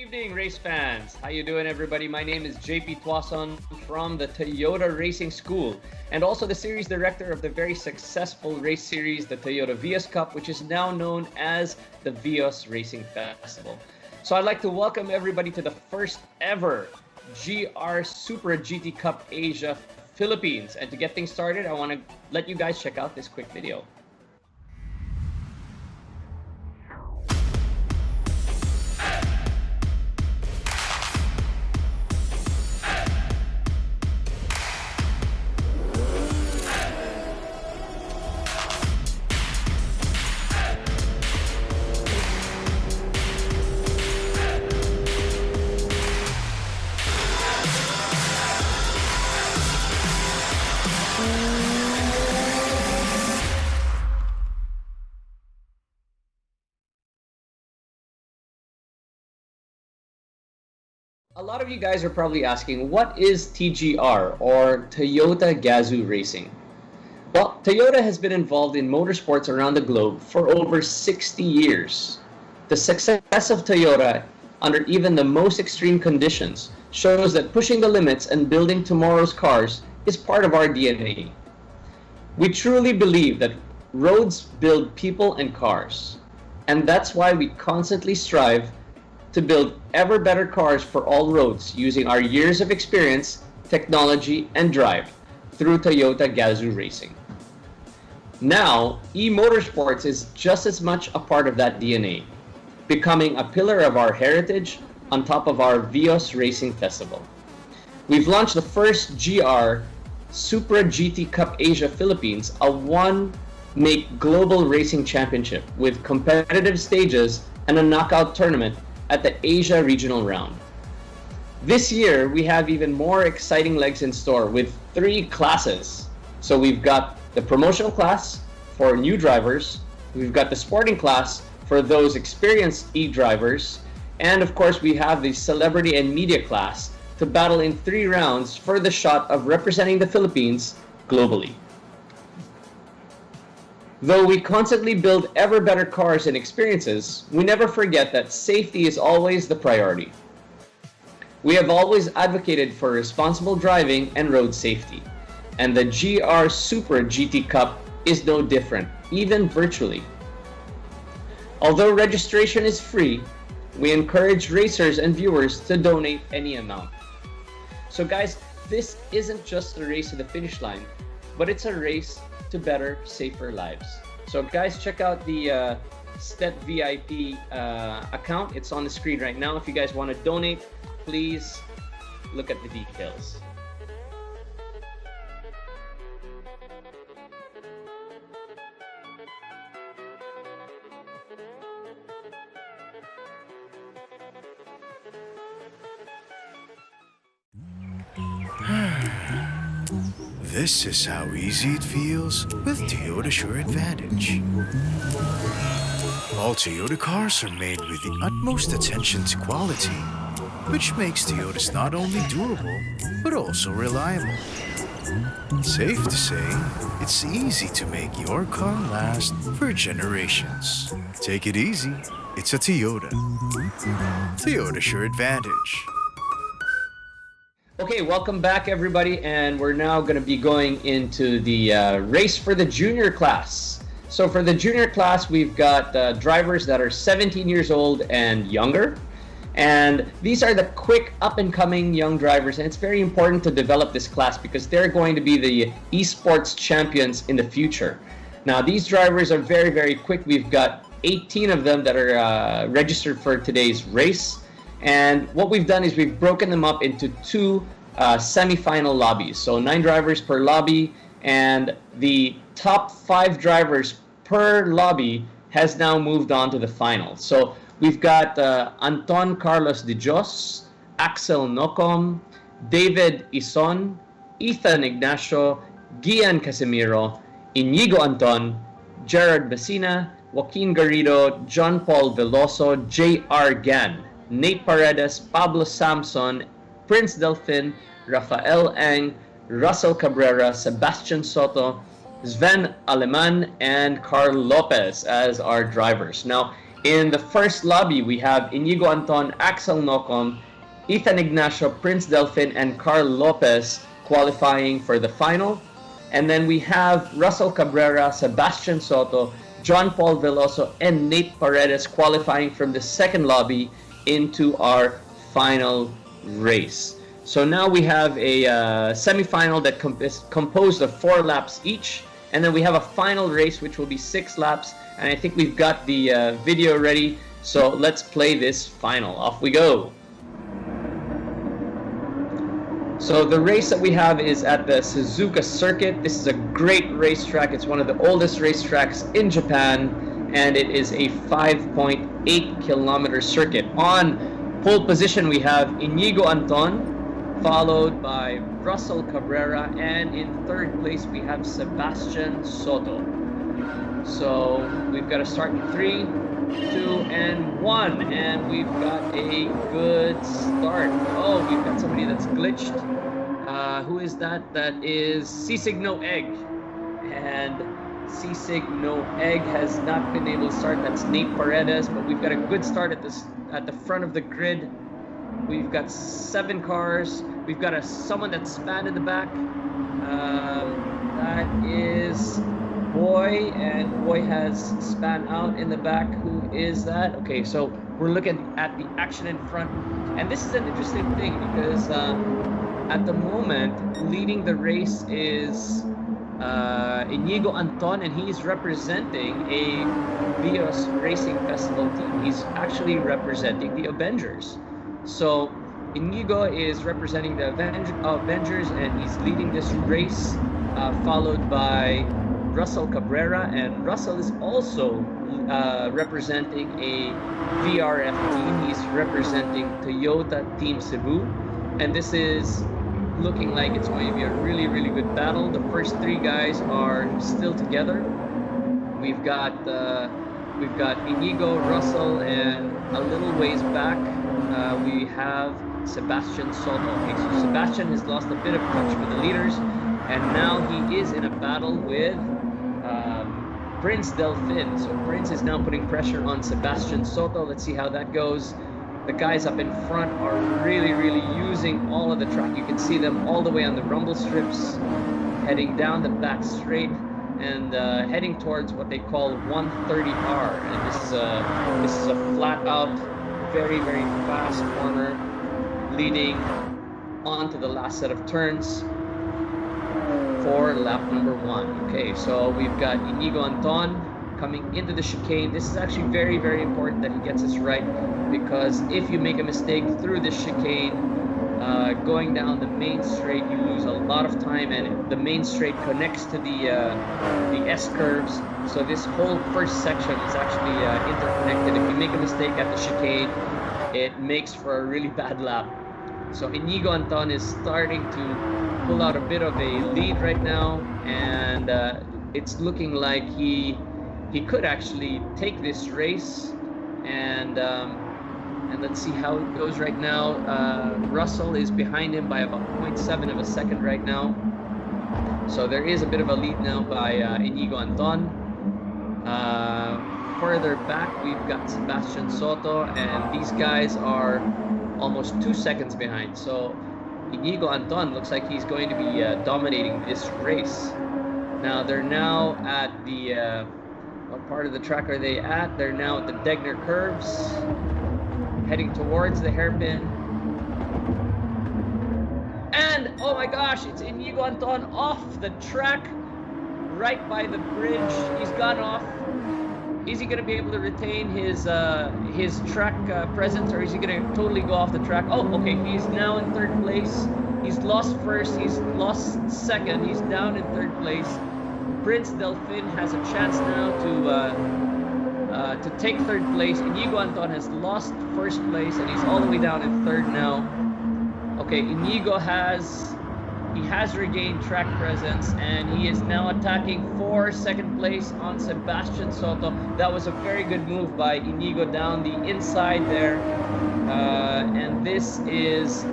Evening, race fans. How you doing, everybody? My name is JP Tuason from the Toyota Racing School and also the series director of the very successful race series, the Toyota Vios Cup, which is now known as the Vios Racing Festival. So I'd like to welcome everybody to the first ever GR Supra GT Cup Asia Philippines. And to get things started, I want to let you guys check out this quick video. A lot of you guys are probably asking, what is TGR or Toyota Gazoo Racing? Well, Toyota has been involved in motorsports around the globe for over 60 years. The success of Toyota under even the most extreme conditions shows that pushing the limits and building tomorrow's cars is part of our DNA. We truly believe that roads build people and cars, and that's why we constantly strive to build ever better cars for all roads using our years of experience, technology, and drive through Toyota Gazoo Racing. Now, e-motorsports is just as much a part of that DNA, becoming a pillar of our heritage on top of our Vios Racing Festival. We've launched the first GR Supra GT Cup Asia Philippines, a one-make global racing championship with competitive stages and a knockout tournament at the Asia Regional Round. This year, we have even more exciting legs in store with 3 classes. So we've got the promotional class for new drivers, we've got the sporting class for those experienced e-drivers, and of course we have the celebrity and media class to battle in 3 rounds for the shot of representing the Philippines globally. Though we constantly build ever better cars and experiences, we never forget that safety is always the priority. We have always advocated for responsible driving and road safety, and the GR Supra GT Cup is no different, even virtually. Although registration is free, we encourage racers and viewers to donate any amount. So guys, this isn't just a race to the finish line, but it's a race to better, safer lives. So guys, check out the STET VIP account. It's on the screen right now. If you guys want to donate, please look at the details. This is how easy it feels with Toyota Sure Advantage. All Toyota cars are made with the utmost attention to quality, which makes Toyotas not only durable, but also reliable. Safe to say, it's easy to make your car last for generations. Take it easy, it's a Toyota. Toyota Sure Advantage. Okay, welcome back everybody, and we're now going to be going into the race for the junior class. So for the junior class, we've got drivers that are 17 years old and younger, and these are the quick up-and-coming young drivers, and it's very important to develop this class because they're going to be the esports champions in the future. Now these drivers are very, very quick. We've got 18 of them that are registered for today's race. And what we've done is we've broken them up into 2 semi-final lobbies. So 9 drivers per lobby, and the top 5 drivers per lobby has now moved on to the final. So we've got Anton Carlos de Jos, Axel Nocom, David Ison, Ethan Ignacio, Gian Casimiro, Inigo Anton, Gerard Messina, Joaquin Garrido, John Paul Veloso, J.R. Gan, Nate Paredes, Pablo Samson, Prince Delfin, Rafael Ang, Russell Cabrera, Sebastian Soto, Sven Aleman, and Carl Lopez as our drivers. Now, In the first lobby, we have Inigo Anton, Axel Nocom, Ethan Ignacio, Prince Delphin, and Carl Lopez qualifying for the final. And then we have Russell Cabrera, Sebastian Soto, John Paul Veloso, and Nate Paredes qualifying from the second lobby into our final race. So now we have a semifinal that composed of 4 laps each, and then we have a final race which will be 6 laps. And I think we've got the video ready, so let's play this final. Off we go. So the race that we have is at the Suzuka Circuit. This is a great racetrack. It's one of the oldest racetracks in Japan, and it is a 5.8 kilometer circuit. On pole position, we have Inigo Anton, followed by Russell Cabrera, and in third place, we have Sebastian Soto. So we've got to start in 3, 2, and 1, and we've got a good start. Oh, we've got somebody that's glitched. Who is that? That is Sisig No Egg, and Sisig No Egg has not been able to start. That's Nate Paredes, but we've got a good start at the front of the grid. We've got 7 cars. We've got someone that's spanned in the back. That is Boy, and Boy has span out in the back. Who is that? Okay, so we're looking at the action in front, and this is an interesting thing because at the moment leading the race is Inigo Anton, and he's representing a Vios Racing Festival team. He's actually representing the Avengers. So Inigo is representing the Avengers, and he's leading this race, followed by Russell Cabrera, and Russell is also representing a VRF team. He's representing Toyota Team Cebu, and this is looking like it's going to be a really, really good battle. The first 3 guys are still together. We've got Inigo, Russell, and a little ways back we have Sebastian Soto. Okay, so Sebastian has lost a bit of touch with the leaders, and now he is in a battle with Prince Delphin. So Prince is now putting pressure on Sebastian Soto. Let's see how that goes. The guys up in front are really, really using all of the track. You can see them all the way on the rumble strips, heading down the back straight and heading towards what they call 130R. And this is a flat out, very, very fast corner leading onto the last set of turns for lap number 1. Okay, so we've got Inigo Anton coming into the chicane. This is actually very, very important that he gets this right, because if you make a mistake through the chicane, going down the main straight, you lose a lot of time, and the main straight connects to the S curves. So this whole first section is actually interconnected. If you make a mistake at the chicane, it makes for a really bad lap. So Inigo Anton is starting to pull out a bit of a lead right now, and it's looking like he could actually take this race, and let's see how it goes right now. Russell is behind him by about 0.7 of a second right now, so there is a bit of a lead now by Inigo Anton. Further back we've got Sebastian Soto, and these guys are almost 2 seconds behind. So Inigo Anton looks like he's going to be dominating this race. Now they're now at the what part of the track are they at? They're now at the Degner curves, heading towards the hairpin. And oh my gosh, it's Inigo Anton off the track, right by the bridge. He's gone off. Is he going to be able to retain his track presence, or is he going to totally go off the track? Oh, okay, he's now in 3rd place. He's lost 1st, he's lost 2nd, he's down in 3rd place. Prince Delphin has a chance now to take 3rd place. Inigo Anton has lost 1st place, and he's all the way down in 3rd now. Okay, Inigo has regained track presence, and he is now attacking for 2nd place on Sebastian Soto. That was a very good move by Inigo down the inside there, and this is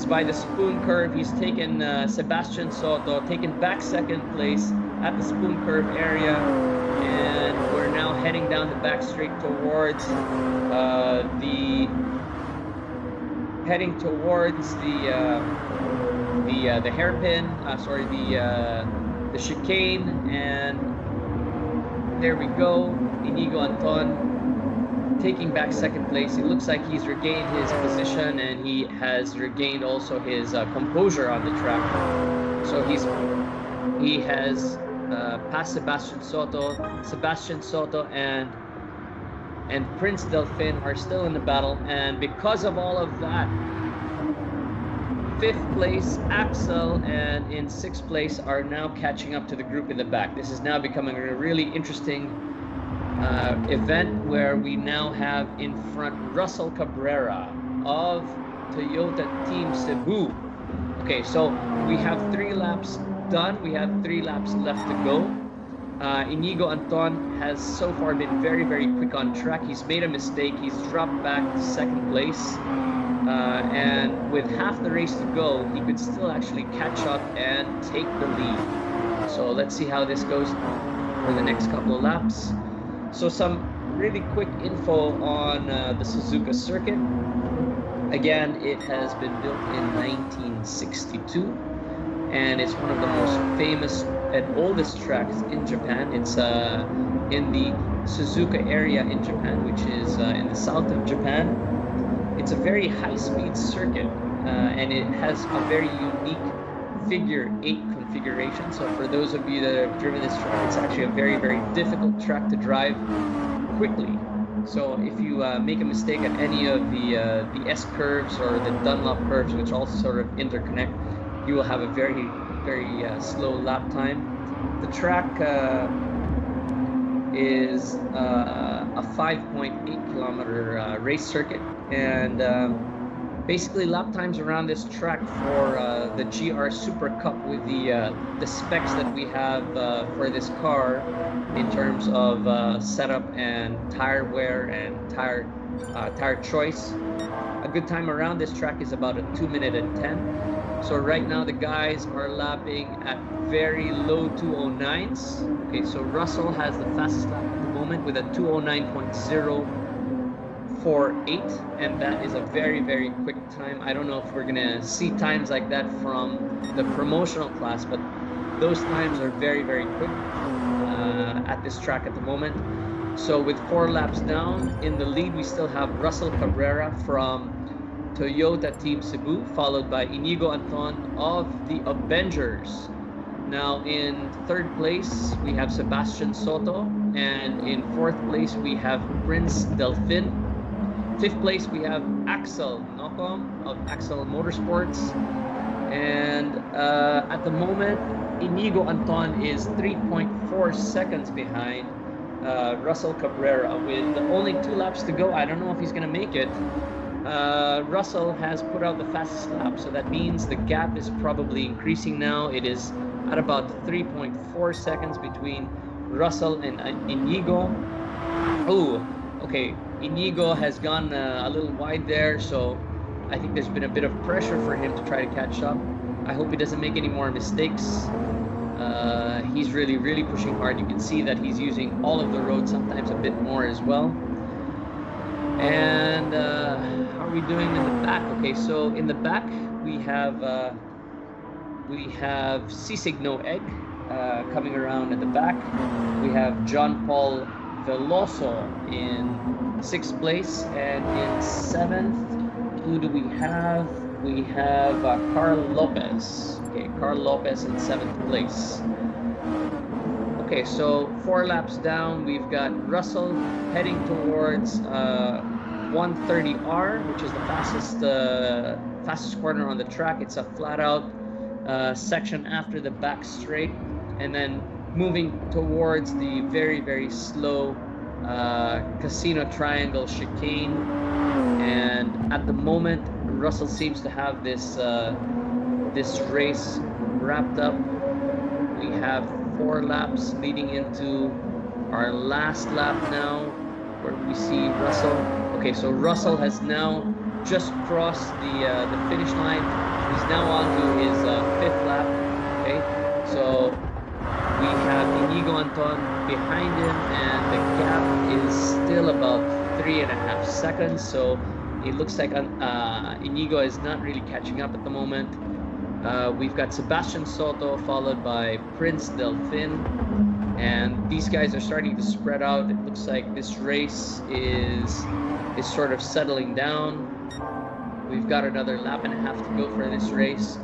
by the spoon curve. He's taken Sebastian Soto, taken back 2nd place, at the spoon curve area, and we're now heading down the back straight towards the hairpin. The chicane, and there we go. Inigo Anton taking back second place. It looks like he's regained his position, and he has regained also his composure on the track. So he has passed Sebastian Soto and Prince Delphin are still in the battle, and because of all of that, 5th place Axel and in 6th place are now catching up to the group in the back. This is now becoming a really interesting event where we now have in front Russell Cabrera of Toyota Team Cebu. Okay, so we have 3 laps done. We have 3 laps left to go. Inigo Anton has so far been very, very quick on track. He's made a mistake. He's dropped back to 2nd place. And with half the race to go, he could still actually catch up and take the lead. So let's see how this goes for the next couple of laps. So some really quick info on the Suzuka circuit. Again, it has been built in 1962, and it's one of the most famous and oldest tracks in Japan. It's in the Suzuka area in Japan, which is in the south of Japan. It's a very high-speed circuit, and it has a very unique figure 8 configuration. So for those of you that have driven this track, it's actually a very, very difficult track to drive quickly. So if you make a mistake at any of the S curves or the Dunlop curves, which all sort of interconnect, you will have a very, very slow lap time. The track is a 5.8 kilometer race circuit, and basically lap times around this track for the GR Supra Cup with the specs that we have for this car in terms of setup and tire wear and tire choice. A good time around this track is about a 2-minute and 10. So right now the guys are lapping at very low 209s. Okay, so Russell has the fastest lap at the moment with a 209.048, and that is a very, very quick time. I don't know if we're gonna see times like that from the promotional class, but those times are very, very quick at this track at the moment. So with 4 laps down, in the lead we still have Russell Cabrera from Toyota Team Cebu, followed by Inigo Anton of the Avengers. Now in 3rd place we have Sebastian Soto, and in 4th place we have Prince Delphin. 5th place we have Axel Nokom of Axel Motorsports, and at the moment Inigo Anton is 3.4 seconds behind Russell Cabrera with only 2 laps to go. I don't know if he's gonna make it. Russell has put out the fastest lap, so that means the gap is probably increasing now. It is at about 3.4 seconds between Russell and Inigo. Oh, okay, Inigo has gone a little wide there, so I think there's been a bit of pressure for him to try to catch up. I hope he doesn't make any more mistakes. He's really, really pushing hard. You can see that he's using all of the road, sometimes a bit more as well. And how are we doing in the back? Okay, so in the back we have Sisigno Egg coming around at the back. We have John Paul Veloso in 6th place, and in 7th, who do we have? We have Carl Lopez. Okay, Carl Lopez in 7th place. Okay, so 4 laps down, we've got Russell heading towards 130R, which is the fastest corner on the track. It's a flat-out section after the back straight, and then moving towards the very, very slow Casino Triangle chicane. And at the moment, Russell seems to have this race wrapped up. We have 4 laps leading into our last lap now, where we see Russell. Okay, so Russell has now just crossed the finish line. He's now on to his 5th lap. Okay, so we have Inigo Anton behind him, and the gap is still about 3.5 seconds. So it looks like Inigo is not really catching up at the moment. We've got Sebastian Soto followed by Prince Delfin, and these guys are starting to spread out. It looks like this race is sort of settling down. We've got another lap and a half to go for this race.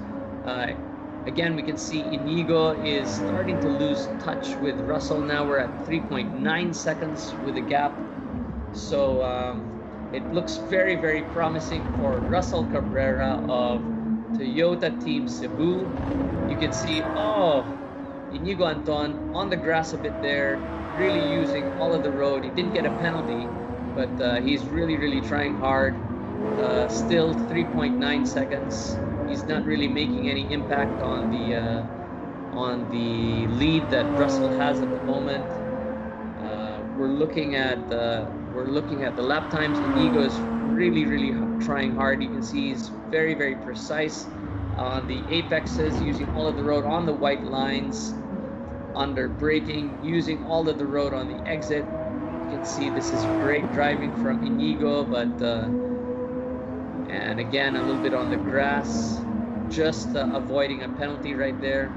Again, we can see Inigo is starting to lose touch with Russell. Now we're at 3.9 seconds with a gap. So it looks very, very promising for Russell Cabrera of Toyota Team Cebu. You can see, Inigo Anton on the grass a bit there, really using all of the road. He didn't get a penalty, but he's really, really trying hard. Still 3.9 seconds. He's not really making any impact on the lead that Russell has at the moment. We're looking at the lap times. Inigo is really, really trying hard. You can see he's very, very precise on the apexes, using all of the road on the white lines, under braking, using all of the road on the exit. You can see this is great driving from Inigo, but and again a little bit on the grass, just avoiding a penalty right there.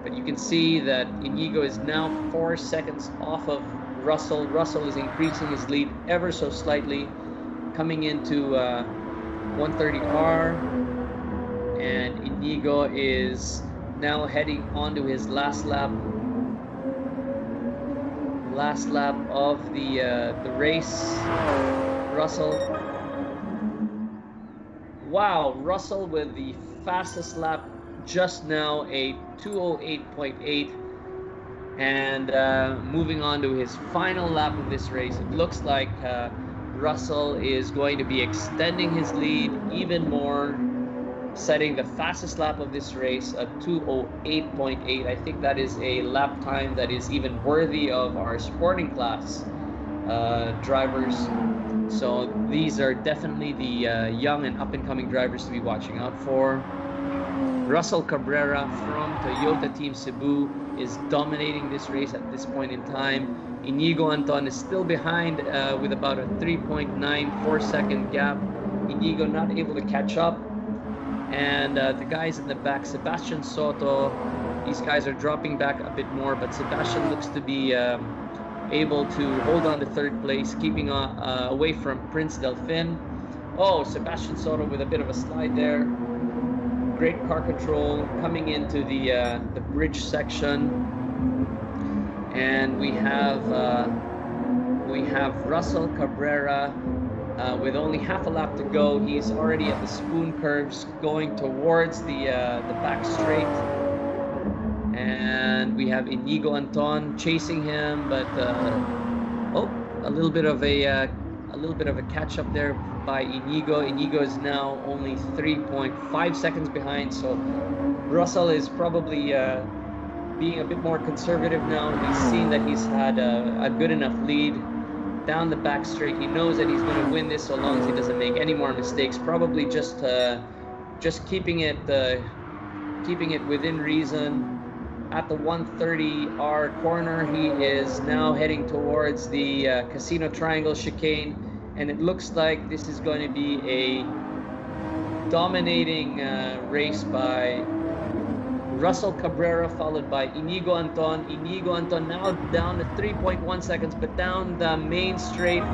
But you can see that Inigo is now 4 seconds off of Russell. Russell is increasing his lead ever so slightly, coming into 130R, and Inigo is now heading onto his last lap of the race. Russell with the fastest lap just now, a 2:08.8, and moving on to his final lap of this race. It looks like Russell is going to be extending his lead even more, setting the fastest lap of this race at 2:08.8. I think that is a lap time that is even worthy of our sporting class drivers. So these are definitely the young and up-and-coming drivers to be watching out for. Russell Cabrera from Toyota Team Cebu is dominating this race at this point in time. Inigo Anton is still behind with about a 3.94 second gap. Inigo not able to catch up. And the guys in the back, Sebastian Soto, these guys are dropping back a bit more, but Sebastian looks to be able to hold on to third place, keeping away from Prince Delfin. Sebastian Soto with a bit of a slide there. Great car control coming into the bridge section, and we have Russell Cabrera with only half a lap to go. He's already at the spoon curves, going towards the back straight. And we have Inigo Anton chasing him, but a little bit of a catch up there by Inigo. Inigo is now only 3.5 seconds behind, so Russell is probably being a bit more conservative now. He's seen that he's had a good enough lead down the back straight. He knows that he's going to win this so long as he doesn't make any more mistakes. Probably just keeping it within reason. At the 130R corner, he is now heading towards the Casino Triangle chicane, and it looks like this is going to be a dominating race by Russell Cabrera, followed by Inigo Anton. Inigo Anton now down to 3.1 seconds, but down the main straight.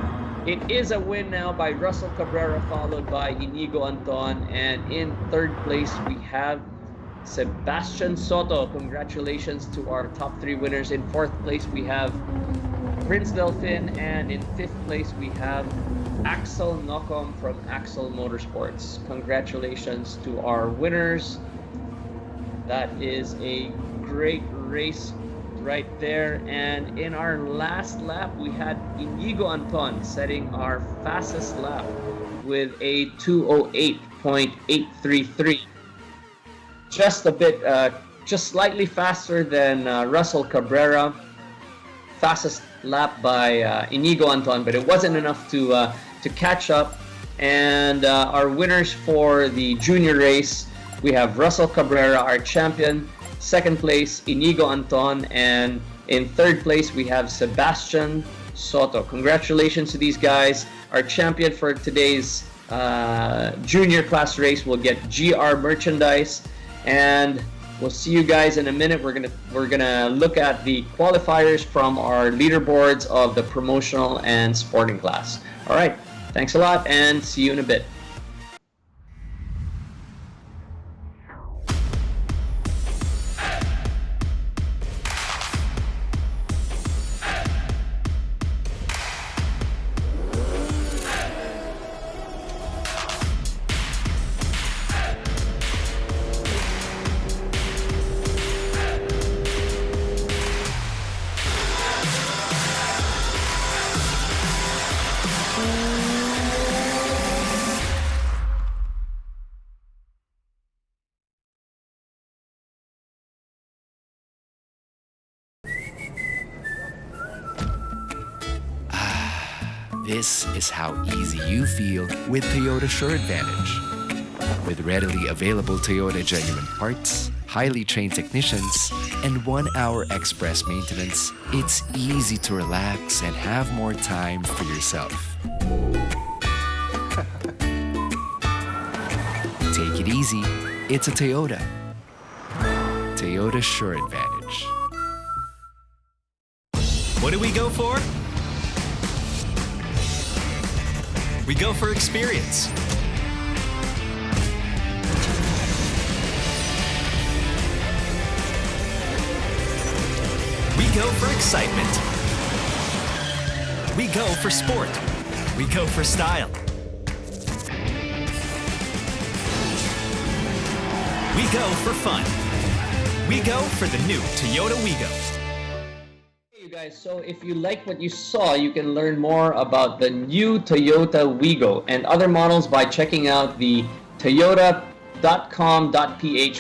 It is a win now by Russell Cabrera, followed by Inigo Anton, and in third place we have Sebastian Soto. Congratulations to our top three winners. In fourth place we have Prince Delfin, and in fifth place we have Axel Nocom from Axel Motorsports. Congratulations to our winners. That is a great race right there. And in our last lap we had Inigo Anton setting our fastest lap with a 2:08.833. Just a bit, just slightly faster than Russell Cabrera. Fastest lap by Inigo Anton, but it wasn't enough to catch up. And our winners for the junior race, we have Russell Cabrera, our champion, Second place, Inigo Anton. And in third place, we have Sebastian Soto. Congratulations to these guys. Our champion for today's junior class race will get GR merchandise. And we'll see you guys in a minute. We're gonna look at the qualifiers from our leaderboards of the promotional and sporting class. All right, thanks a lot, and see you in a bit. This is how easy you feel with Toyota Sure Advantage. With readily available Toyota genuine parts, highly trained technicians, and 1-hour express maintenance, it's easy to relax and have more time for yourself. Take it easy. It's a Toyota. Toyota Sure Advantage. What do we go for? We go for experience. We go for excitement. We go for sport. We go for style. We go for fun. We go for the new Toyota WeGo. You guys, so if you like what you saw, you can learn more about the new Toyota WeGo and other models by checking out the toyota.com.ph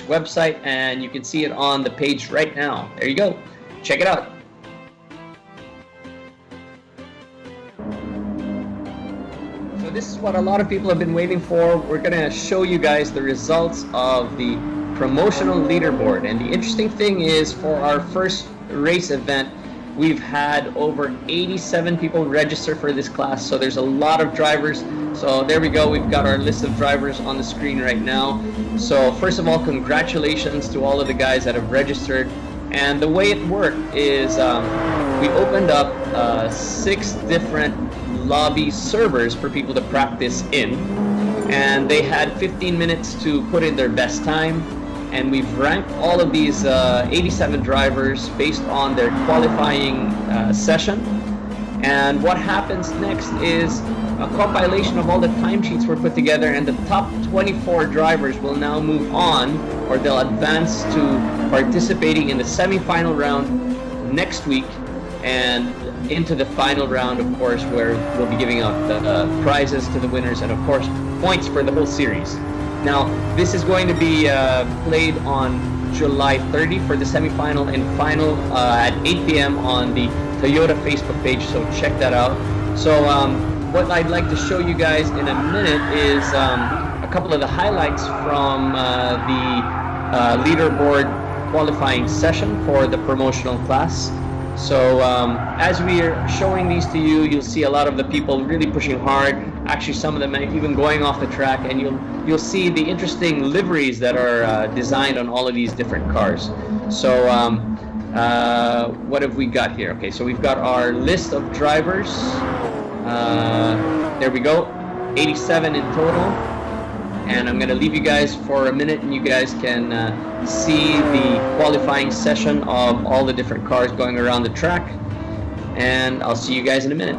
website, and you can see it on the page right now. There you go. Check it out. So this is what a lot of people have been waiting for. We're going to show you guys the results of the promotional leaderboard. And the interesting thing is, for our first race event, we've had over 87 people register for this class, so there's a lot of drivers. So there we go, we've got our list of drivers on the screen right now. So first of all, congratulations to all of the guys that have registered. And the way it worked is we opened up 6 different lobby servers for people to practice in, and they had 15 minutes to put in their best time. And we've ranked all of these 87 drivers based on their qualifying session. And what happens next is a compilation of all the timesheets were put together, and the top 24 drivers will now move on, or they'll advance to participating in the semi-final round next week, and into the final round, of course, where we'll be giving out the prizes to the winners, and of course points for the whole series. Now, this is going to be played on July 30 for the semifinal and final at 8 p.m. on the Toyota Facebook page, so check that out. So what I'd like to show you guys in a minute is a couple of the highlights from the leaderboard qualifying session for the promotional class. So as we are showing these to you, you'll see a lot of the people really pushing hard. Actually, some of them even going off the track, and you'll see the interesting liveries that are designed on all of these different cars. So what have we got here? Okay, so we've got our list of drivers. There we go, 87 in total. And I'm going to leave you guys for a minute, and you guys can see the qualifying session of all the different cars going around the track. And I'll see you guys in a minute.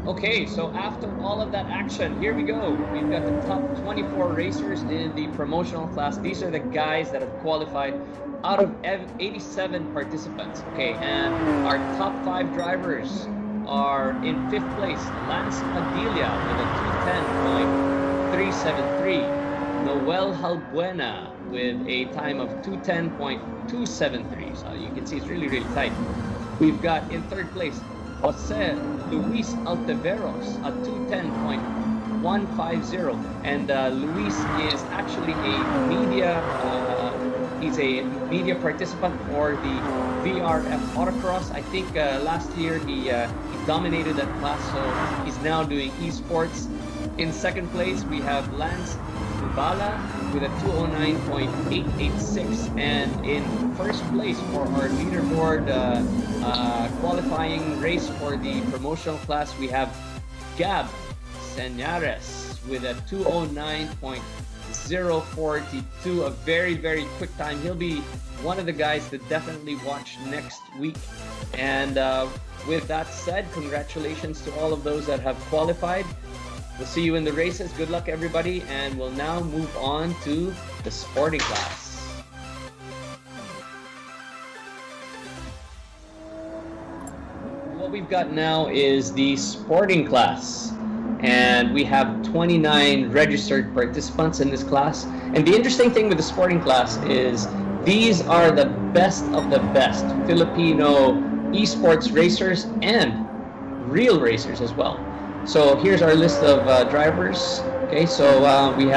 Okay, so after all of that action, here we go. We've got the top 24 racers in the promotional class. These are the guys that have qualified out of 87 participants. Okay, and our top 5 drivers are in 5th place, Lance Padilla with a 210.373. Noel Halbuena with a time of 210.273. So you can see it's really, really tight. We've got in 3rd place, Jose Luis Altaveros at 210.150. And Luis is actually he's a media participant for the VRF Autocross. I think last year he dominated that class, so he's now doing esports. In 2nd place, we have Lance Bala with a 209.886, and in 1st place for our leaderboard qualifying race for the promotional class, we have Gab Senares with a 209.042, a very, very quick time. He'll be one of the guys to definitely watch next week. And with that said, congratulations to all of those that have qualified. We'll see you in the races. Good luck, everybody. And we'll now move on to the sporting class. What we've got now is the sporting class. And we have 29 registered participants in this class. And the interesting thing with the sporting class is these are the best of the best Filipino esports racers and real racers as well. So here's our list of drivers. Okay, so we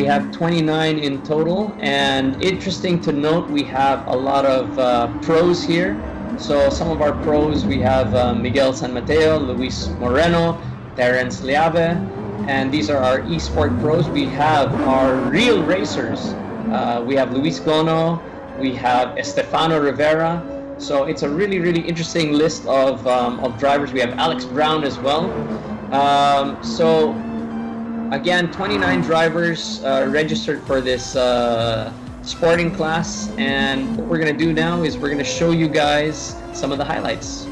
have 29 in total, and interesting to note, we have a lot of pros here. So some of our pros, we have Miguel San Mateo, Luis Moreno, Terence Liave, and these are our esport pros. We have our real racers. We have Luis Gono, we have Estefano Rivera. So it's a really, really interesting list of drivers. We have Alex Brown as well. So again, 29 drivers registered for this sporting class. And what we're going to do now is we're going to show you guys some of the highlights.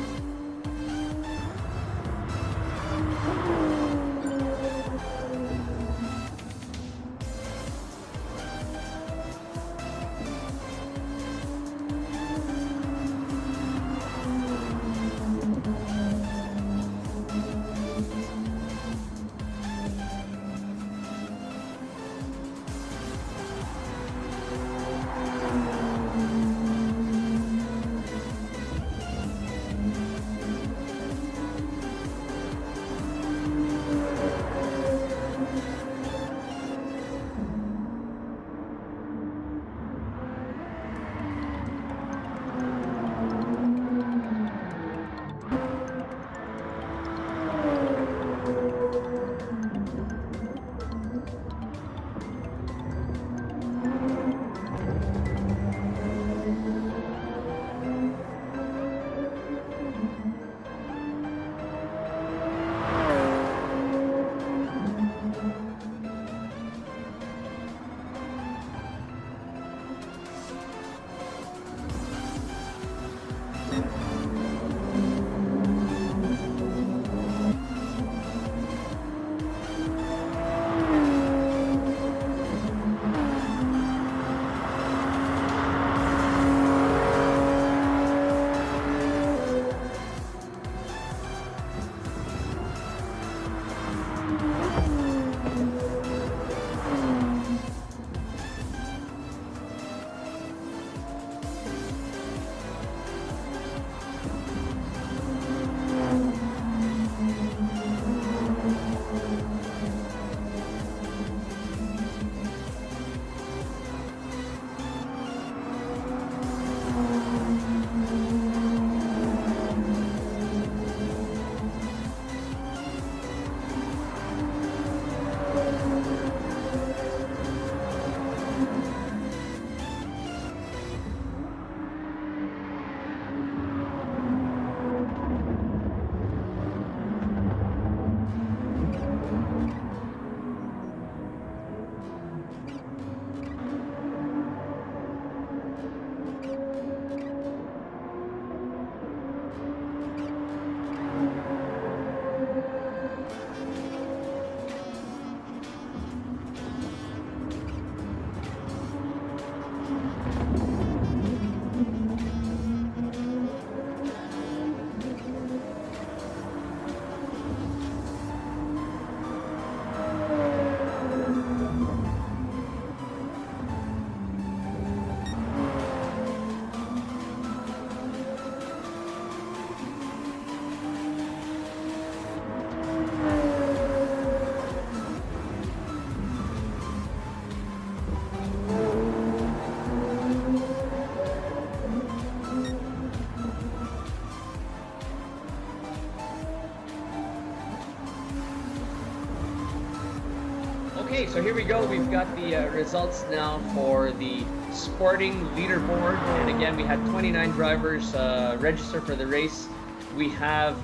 Okay, so here we go. We've got the results now for the sporting leaderboard. And again, we had 29 drivers register for the race. We have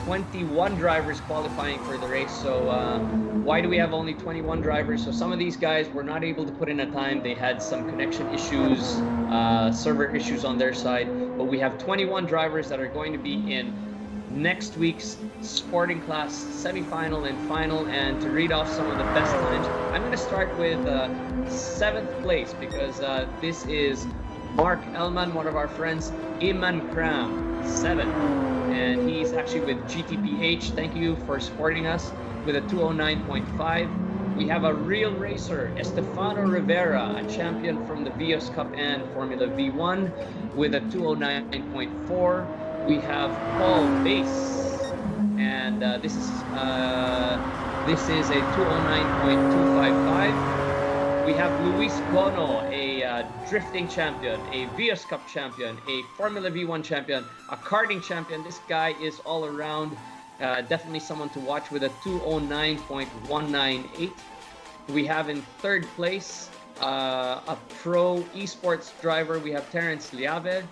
21 drivers qualifying for the race. So why do we have only 21 drivers? So some of these guys were not able to put in a time. They had some connection issues, server issues on their side. But we have 21 drivers that are going to be in next week's sporting class semi-final and final. And to read off some of the best times, I'm going to start with 7th place because this is Mark Elman, one of our friends, Iman Kram, 7th. And he's actually with GTPH. Thank you for supporting us with a 209.5. We have a real racer, Estefano Rivera, a champion from the Vios Cup and Formula V1 with a 209.4. We have Paul Bass, and this is a 209.255. We have Luis Bono, a drifting champion, a Vios Cup champion, a Formula V1 champion, a karting champion. This guy is all around, definitely someone to watch with a 209.198. We have in 3rd place a pro esports driver. We have Terence Liave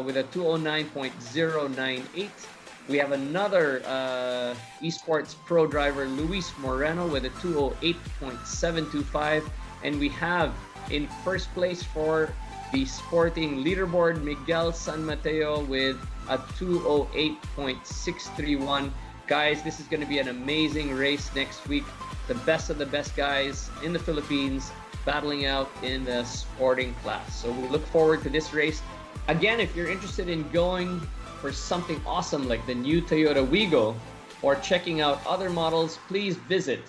with a 209.098. We have another esports pro driver, Luis Moreno, with a 208.725. And we have in 1st place for the sporting leaderboard, Miguel San Mateo with a 208.631. Guys, this is going to be an amazing race next week. The best of the best guys in the Philippines battling out in the sporting class. So we look forward to this race. Again, if you're interested in going for something awesome like the new Toyota Wigo or checking out other models, please visit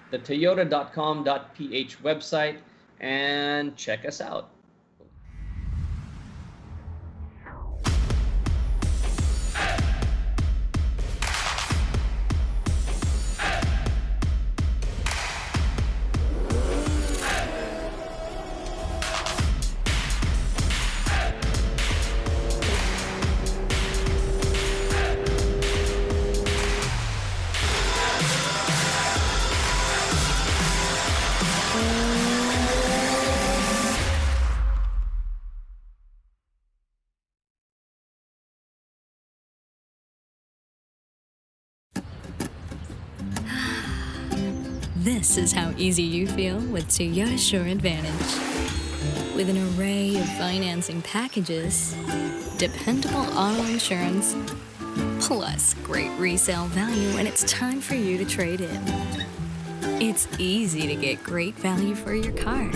the toyota.com.ph website and check us out. This is how easy you feel with Toyota Sure Advantage. With an array of financing packages, dependable auto insurance, plus great resale value when it's time for you to trade in. It's easy to get great value for your car.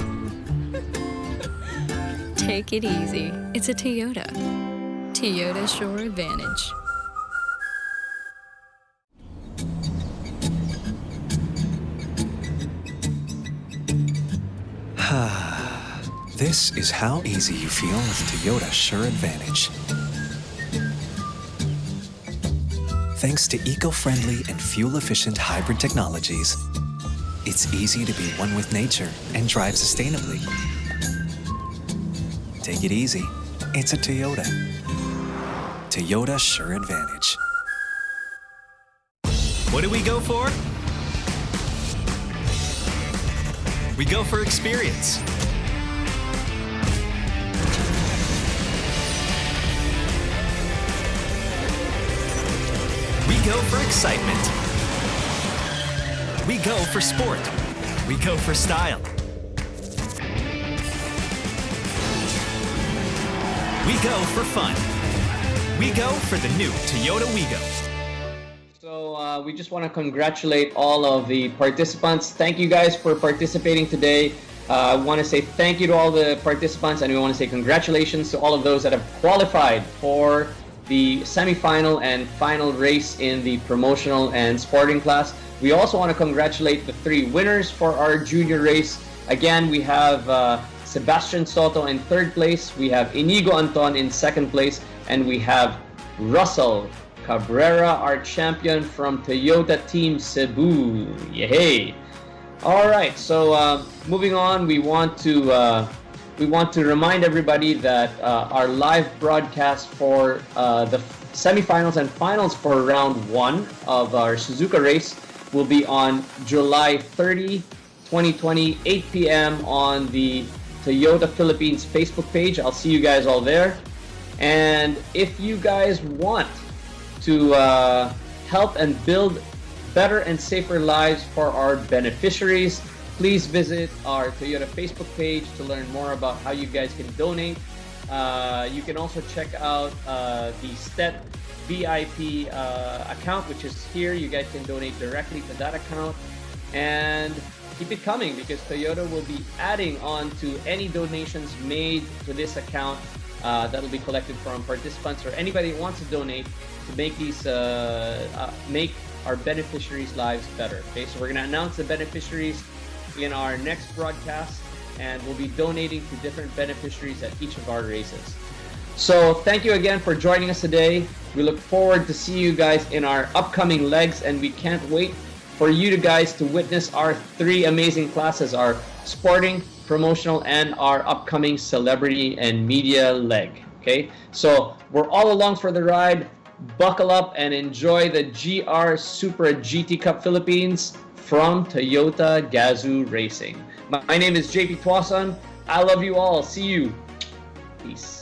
Take it easy. It's a Toyota. Toyota Sure Advantage. This is how easy you feel with Toyota Sure Advantage. Thanks to eco-friendly and fuel-efficient hybrid technologies, it's easy to be one with nature and drive sustainably. Take it easy. It's a Toyota. Toyota Sure Advantage. What do we go for? We go for experience. We go for excitement. We go for sport. We go for style. We go for fun. We go for the new Toyota Wigo. So we just want to congratulate all of the participants. Thank you guys for participating today. I want to say thank you to all the participants, and we want to say congratulations to all of those that have qualified for the semi-final and final race in the promotional and sporting class. We also want to congratulate the 3 winners for our junior race. Again, we have Sebastian Soto in 3rd place, we have Inigo Anton in 2nd place, and we have Russell Cabrera, our champion from Toyota Team Cebu. Yay! All right, so moving on, we want to remind everybody that our live broadcast for the semifinals and finals for round 1 of our Suzuka race will be on July 30, 2020, 8 p.m. on the Toyota Philippines Facebook page. I'll see you guys all there. And if you guys want to help and build better and safer lives for our beneficiaries, please visit our Toyota Facebook page to learn more about how you guys can donate. You can also check out the STET VIP account, which is here. You guys can donate directly to that account. And keep it coming, because Toyota will be adding on to any donations made to this account that will be collected from participants or anybody who wants to donate to make these make our beneficiaries' lives better. Okay, so we're going to announce the beneficiaries in our next broadcast, and we'll be donating to different beneficiaries at each of our races. So thank you again for joining us today. We look forward to see you guys in our upcoming legs, and we can't wait for you guys to witness our 3 amazing classes, our sporting, promotional, and our upcoming celebrity and media leg. Okay, so we're all along for the ride. Buckle up and enjoy the GR Supra GT Cup Philippines from Toyota Gazoo Racing. My name is JP Tuason. I love you all. See you. Peace.